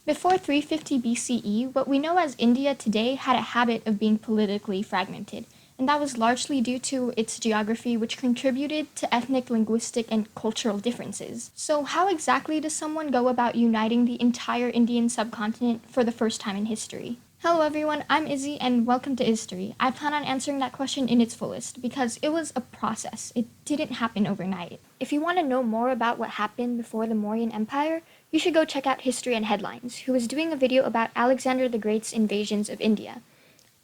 Before 350 BCE, what we know as India today had a habit of being politically fragmented, and that was largely due to its geography, which contributed to ethnic, linguistic, and cultural differences. So how exactly does someone go about uniting the entire Indian subcontinent for the first time in history? Hello everyone, I'm Izzy and welcome to Izztory. I plan on answering that question in its fullest because it was a process. It didn't happen overnight. If you want to know more about what happened before the Mauryan Empire, you should go check out History and Headlines, who is doing a video about Alexander the Great's invasions of India.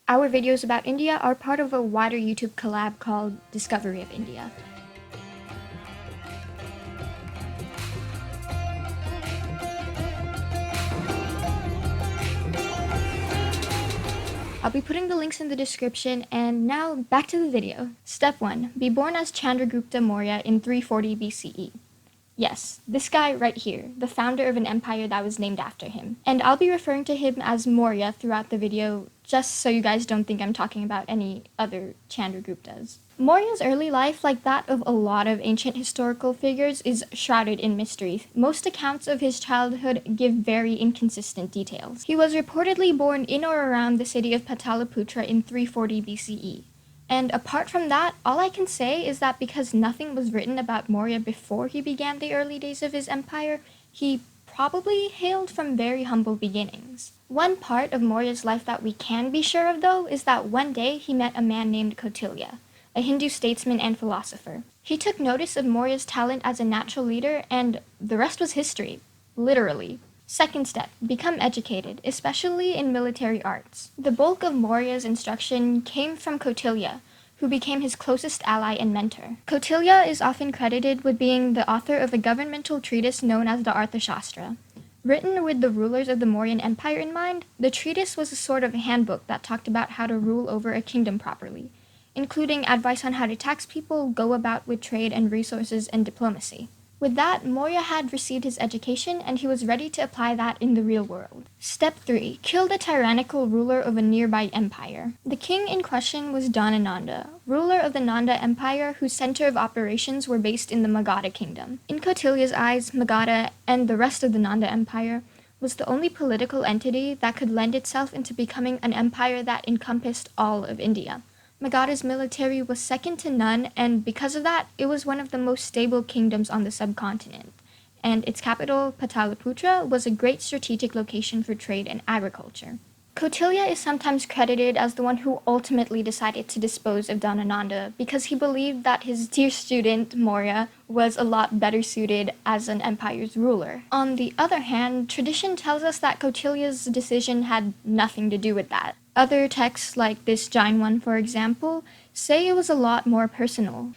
Our videos about India are part of a wider YouTube collab called Discovery of India. I'll be putting the links in the description, and now back to the video. Step 1. Be born as Chandragupta Maurya in 340 BCE. Yes, this guy right here, the founder of an empire that was named after him. And I'll be referring to him as Maurya throughout the video, just so you guys don't think I'm talking about any other Chandraguptas. Maurya's early life, like that of a lot of ancient historical figures, is shrouded in mystery. Most accounts of his childhood give very inconsistent details. He was reportedly born in or around the city of Pataliputra in 340 BCE. And apart from that, all I can say is that because nothing was written about Maurya before he began the early days of his empire, he probably hailed from very humble beginnings. One part of Maurya's life that we can be sure of, though, is that one day he met a man named Kautilya, a Hindu statesman and philosopher. He took notice of Maurya's talent as a natural leader, and the rest was history. Literally. Second step, become educated, especially in military arts. The bulk of Maurya's instruction came from Kautilya, who became his closest ally and mentor. Kautilya is often credited with being the author of a governmental treatise known as the Arthashastra. Written with the rulers of the Mauryan Empire in mind, the treatise was a sort of handbook that talked about how to rule over a kingdom properly, including advice on how to tax people, go about with trade and resources, and diplomacy. With that, Maurya had received his education, and he was ready to apply that in the real world. Step 3. Kill the tyrannical ruler of a nearby empire. The king in question was Dhanananda, ruler of the Nanda Empire, whose center of operations were based in the Magadha kingdom. In Kautilya's eyes, Magadha, and the rest of the Nanda Empire, was the only political entity that could lend itself into becoming an empire that encompassed all of India. Magadha's military was second to none, and because of that, it was one of the most stable kingdoms on the subcontinent, and its capital, Pataliputra, was a great strategic location for trade and agriculture. Kautilya is sometimes credited as the one who ultimately decided to dispose of Dhanananda because he believed that his dear student, Maurya, was a lot better suited as an empire's ruler. On the other hand, tradition tells us that Kautilya's decision had nothing to do with that. Other texts, like this Jain one for example, say it was a lot more personal.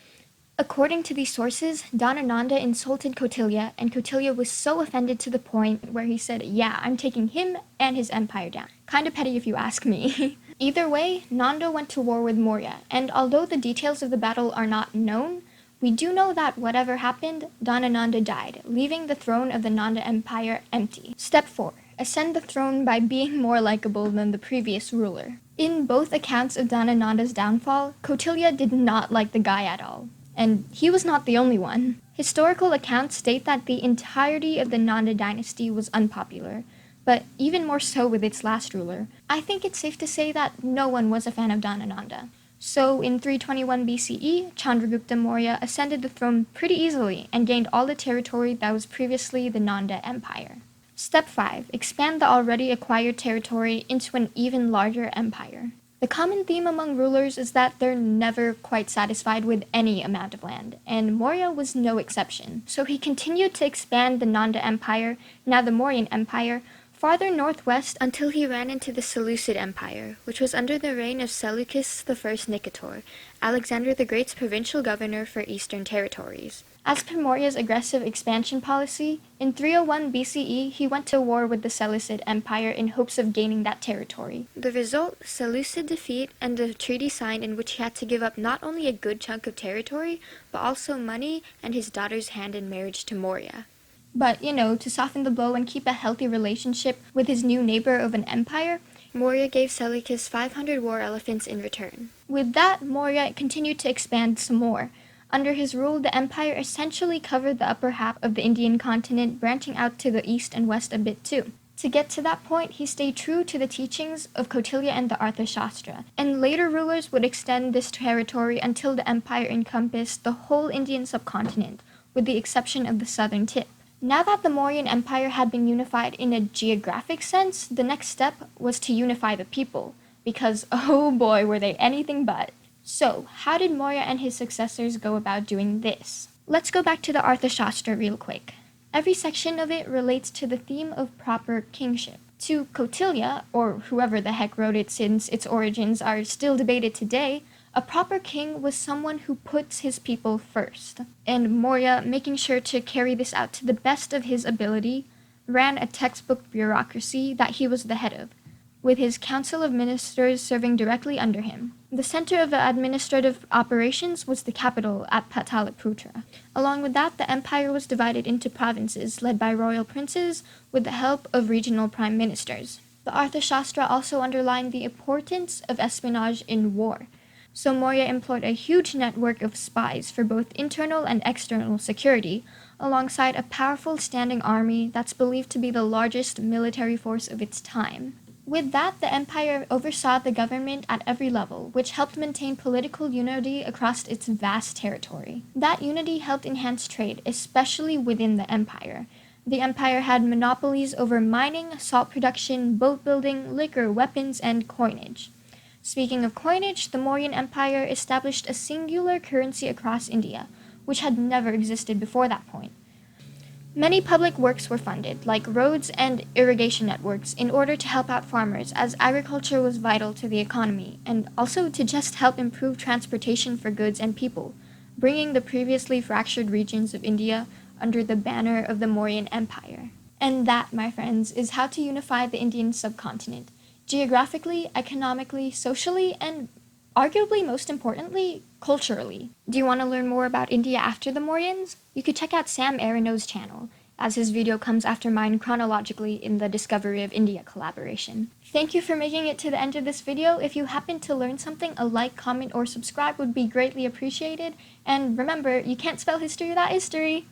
According to these sources, Dhanananda insulted Kautilya, and Kautilya was so offended to the point where he said, yeah, I'm taking him and his empire down. Kinda petty if you ask me. Either way, Nanda went to war with Maurya, and although the details of the battle are not known, we do know that whatever happened, Dhanananda died, leaving the throne of the Nanda Empire empty. Step 4. Ascend the throne by being more likable than the previous ruler. In both accounts of Dhanananda's downfall, Kautilya did not like the guy at all. And he was not the only one. Historical accounts state that the entirety of the Nanda dynasty was unpopular, but even more so with its last ruler. I think it's safe to say that no one was a fan of Dhanananda. So in 321 BCE, Chandragupta Maurya ascended the throne pretty easily and gained all the territory that was previously the Nanda Empire. Step 5. Expand the already acquired territory into an even larger empire. The common theme among rulers is that they're never quite satisfied with any amount of land, and Maurya was no exception. So he continued to expand the Nanda Empire, now the Mauryan Empire, farther northwest until he ran into the Seleucid Empire, which was under the reign of Selukus I Nicator, Alexander the Great's provincial governor for eastern territories. As per Maurya's aggressive expansion policy, in 301 BCE he went to war with the Seleucid Empire in hopes of gaining that territory. The result, Seleucid defeat and a treaty signed in which he had to give up not only a good chunk of territory, but also money and his daughter's hand in marriage to Maurya. But, to soften the blow and keep a healthy relationship with his new neighbor of an empire, Maurya gave Seleucus 500 war elephants in return. With that, Maurya continued to expand some more. Under his rule, the empire essentially covered the upper half of the Indian continent, branching out to the east and west a bit too. To get to that point, he stayed true to the teachings of Kautilya and the Arthashastra, and later rulers would extend this territory until the empire encompassed the whole Indian subcontinent, with the exception of the southern tip. Now that the Mauryan Empire had been unified in a geographic sense, the next step was to unify the people, because oh boy were they anything but. So, how did Maurya and his successors go about doing this? Let's go back to the Arthashastra real quick. Every section of it relates to the theme of proper kingship. To Kautilya, or whoever the heck wrote it since its origins are still debated today, a proper king was someone who puts his people first. And Maurya, making sure to carry this out to the best of his ability, ran a textbook bureaucracy that he was the head of, with his council of ministers serving directly under him. The center of the administrative operations was the capital at Pataliputra. Along with that, the empire was divided into provinces led by royal princes with the help of regional prime ministers. The Arthashastra also underlined the importance of espionage in war, so Maurya employed a huge network of spies for both internal and external security, alongside a powerful standing army that's believed to be the largest military force of its time. With that, the empire oversaw the government at every level, which helped maintain political unity across its vast territory. That unity helped enhance trade, especially within the empire. The empire had monopolies over mining, salt production, boat building, liquor, weapons, and coinage. Speaking of coinage, the Mauryan Empire established a singular currency across India, which had never existed before that point. Many public works were funded, like roads and irrigation networks, in order to help out farmers, as agriculture was vital to the economy, and also to just help improve transportation for goods and people, bringing the previously fractured regions of India under the banner of the Mauryan Empire. And that, my friends, is how to unify the Indian subcontinent, geographically, economically, socially, and arguably most importantly, culturally. Do you want to learn more about India after the Mauryans? You could check out Sam Arono's channel, as his video comes after mine chronologically in the Discovery of India collaboration. Thank you for making it to the end of this video. If you happen to learn something, a like, comment, or subscribe would be greatly appreciated. And remember, you can't spell history without history!